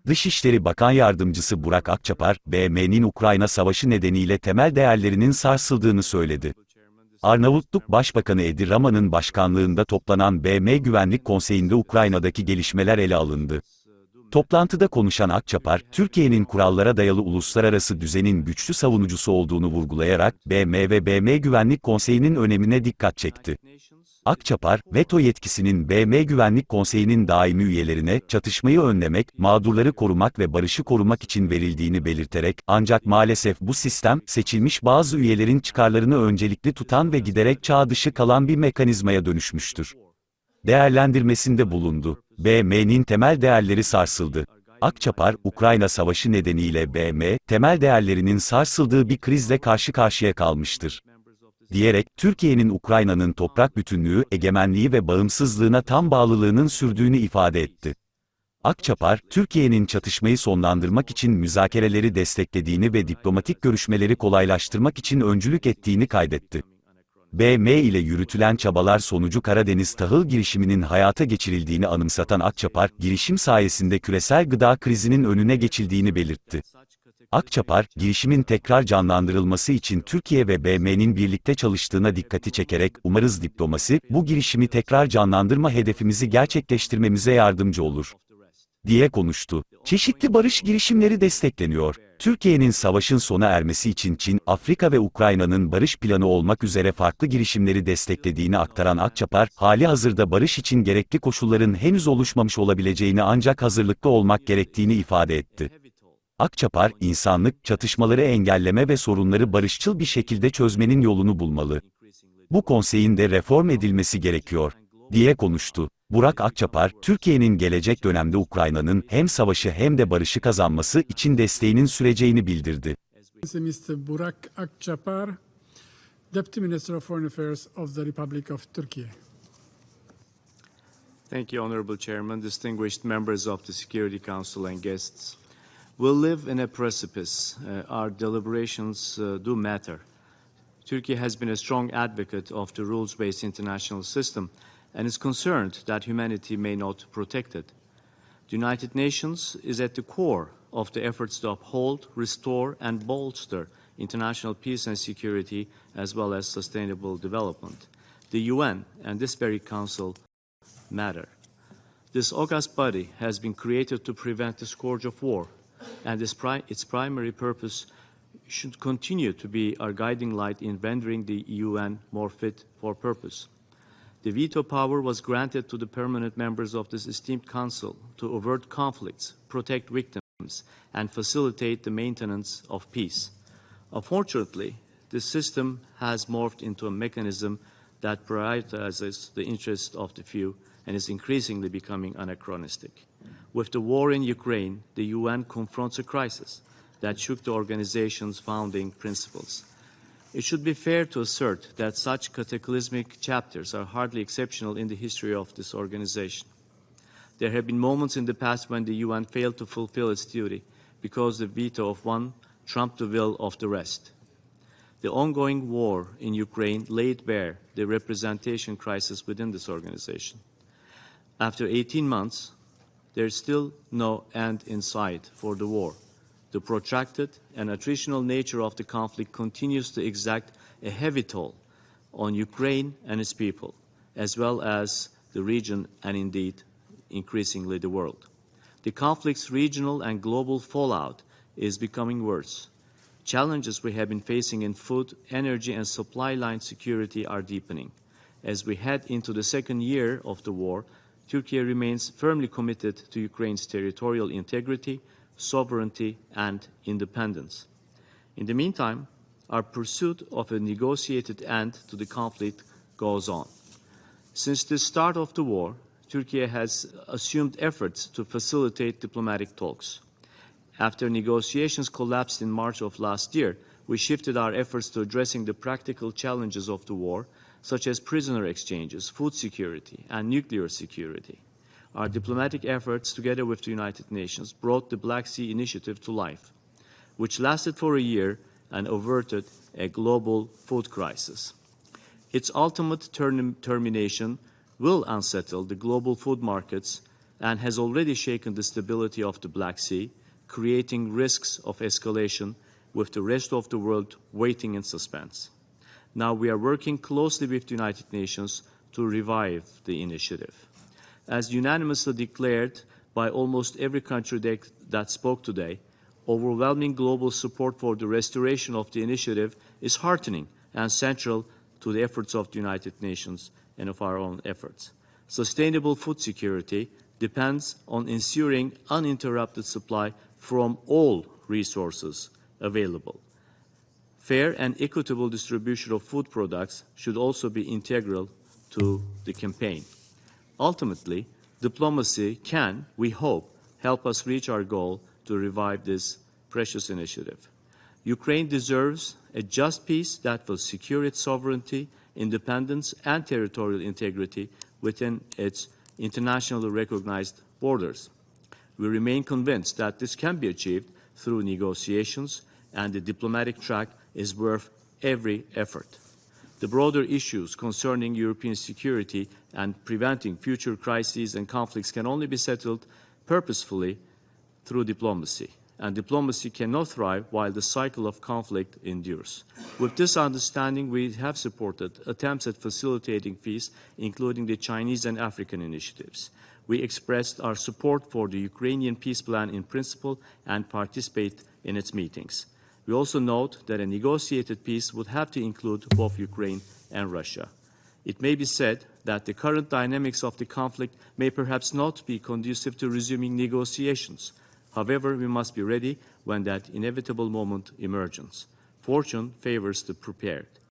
Dışişleri Bakan Yardımcısı Burak Akçapar, BM'nin Ukrayna savaşı nedeniyle temel değerlerinin sarsıldığını söyledi. Arnavutluk Başbakanı Rama'nın başkanlığında toplanan BM Güvenlik Konseyinde Ukrayna'daki gelişmeler ele alındı. Toplantıda konuşan Akçapar, Türkiye'nin kurallara dayalı uluslararası düzenin güçlü savunucusu olduğunu vurgulayarak, BM ve BM Güvenlik Konseyinin önemine dikkat çekti. Akçapar, veto yetkisinin BM Güvenlik Konseyinin daimi üyelerine, çatışmayı önlemek, mağdurları korumak ve barışı korumak için verildiğini belirterek, ancak maalesef bu sistem, seçilmiş bazı üyelerin çıkarlarını öncelikli tutan ve giderek çağ dışı kalan bir mekanizmaya dönüşmüştür. Değerlendirmesinde bulundu. BM'nin temel değerleri sarsıldı. Akçapar, Ukrayna savaşı nedeniyle BM, temel değerlerinin sarsıldığı bir krizle karşı karşıya kalmıştır, diyerek, Türkiye'nin Ukrayna'nın toprak bütünlüğü, egemenliği ve bağımsızlığına tam bağlılığının sürdüğünü ifade etti. Akçapar, Türkiye'nin çatışmayı sonlandırmak için müzakereleri desteklediğini ve diplomatik görüşmeleri kolaylaştırmak için öncülük ettiğini kaydetti. BM ile yürütülen çabalar sonucu Karadeniz tahıl girişiminin hayata geçirildiğini anımsatan Akçapar, girişim sayesinde küresel gıda krizinin önüne geçildiğini belirtti. Akçapar, girişimin tekrar canlandırılması için Türkiye ve BM'nin birlikte çalıştığına dikkati çekerek, umarız diplomasi, bu girişimi tekrar canlandırma hedefimizi gerçekleştirmemize yardımcı olur, diye konuştu. Çeşitli barış girişimleri destekleniyor. Türkiye'nin savaşın sona ermesi için Çin, Afrika ve Ukrayna'nın barış planı olmak üzere farklı girişimleri desteklediğini aktaran Akçapar, halihazırda barış için gerekli koşulların henüz oluşmamış olabileceğini ancak hazırlıklı olmak gerektiğini ifade etti. Akçapar, insanlık, çatışmaları engelleme ve sorunları barışçıl bir şekilde çözmenin yolunu bulmalı. Bu konseyin de reform edilmesi gerekiyor, diye konuştu. Burak Akçapar, Türkiye'nin gelecek dönemde Ukrayna'nın hem savaşı hem de barışı kazanması için desteğinin süreceğini bildirdi. Mr. Burak Akçapar, Deputy Minister of Foreign Affairs of the Republic of Turkey. Thank you, Honorable Chairman, distinguished members of the Security Council and guests. We live in a precipice. Our deliberations do matter. Turkey has been a strong advocate of the rules-based international system and is concerned that humanity may not protect it. The United Nations is at the core of the efforts to uphold, restore, and bolster international peace and security, as well as sustainable development. The UN and this very Council matter. This august body has been created to prevent the scourge of war, and its primary purpose should continue to be our guiding light in rendering the UN more fit for purpose. The veto power was granted to the permanent members of this esteemed council to avert conflicts, protect victims, and facilitate the maintenance of peace. Unfortunately, this system has morphed into a mechanism that prioritizes the interests of the few and is increasingly becoming anachronistic. With the war in Ukraine, the UN confronts a crisis that shook the organization's founding principles. It should be fair to assert that such cataclysmic chapters are hardly exceptional in the history of this organization. There have been moments in the past when the UN failed to fulfill its duty because the veto of one trumped the will of the rest. The ongoing war in Ukraine laid bare the representation crisis within this organization. After 18 months, there is still no end in sight for the war. The protracted and attritional nature of the conflict continues to exact a heavy toll on Ukraine and its people, as well as the region and indeed increasingly the world. The conflict's regional and global fallout is becoming worse. Challenges we have been facing in food, energy, and supply line security are deepening. As we head into the second year of the war, Turkey remains firmly committed to Ukraine's territorial integrity, sovereignty, and independence. In the meantime, our pursuit of a negotiated end to the conflict goes on. Since the start of the war, Turkey has assumed efforts to facilitate diplomatic talks. After negotiations collapsed in March of last year, we shifted our efforts to addressing the practical challenges of the war, such as prisoner exchanges, food security, and nuclear security. Our diplomatic efforts, together with the United Nations, brought the Black Sea Initiative to life, which lasted for a year and averted a global food crisis. Its ultimate termination will unsettle the global food markets and has already shaken the stability of the Black Sea, creating risks of escalation with the rest of the world waiting in suspense. Now we are working closely with the United Nations to revive the initiative. As unanimously declared by almost every country that spoke today, overwhelming global support for the restoration of the initiative is heartening and central to the efforts of the United Nations and of our own efforts. Sustainable food security depends on ensuring uninterrupted supply from all resources available. Fair and equitable distribution of food products should also be integral to the campaign. Ultimately, diplomacy can, we hope, help us reach our goal to revive this precious initiative. Ukraine deserves a just peace that will secure its sovereignty, independence, and territorial integrity within its internationally recognized borders. We remain convinced that this can be achieved through negotiations, and the diplomatic track is worth every effort. The broader issues concerning European security and preventing future crises and conflicts can only be settled purposefully through diplomacy. And diplomacy cannot thrive while the cycle of conflict endures. With this understanding, we have supported attempts at facilitating peace, including the Chinese and African initiatives. We expressed our support for the Ukrainian peace plan in principle and participate in its meetings. We also note that a negotiated peace would have to include both Ukraine and Russia. It may be said that the current dynamics of the conflict may perhaps not be conducive to resuming negotiations. However, we must be ready when that inevitable moment emerges. Fortune favors the prepared.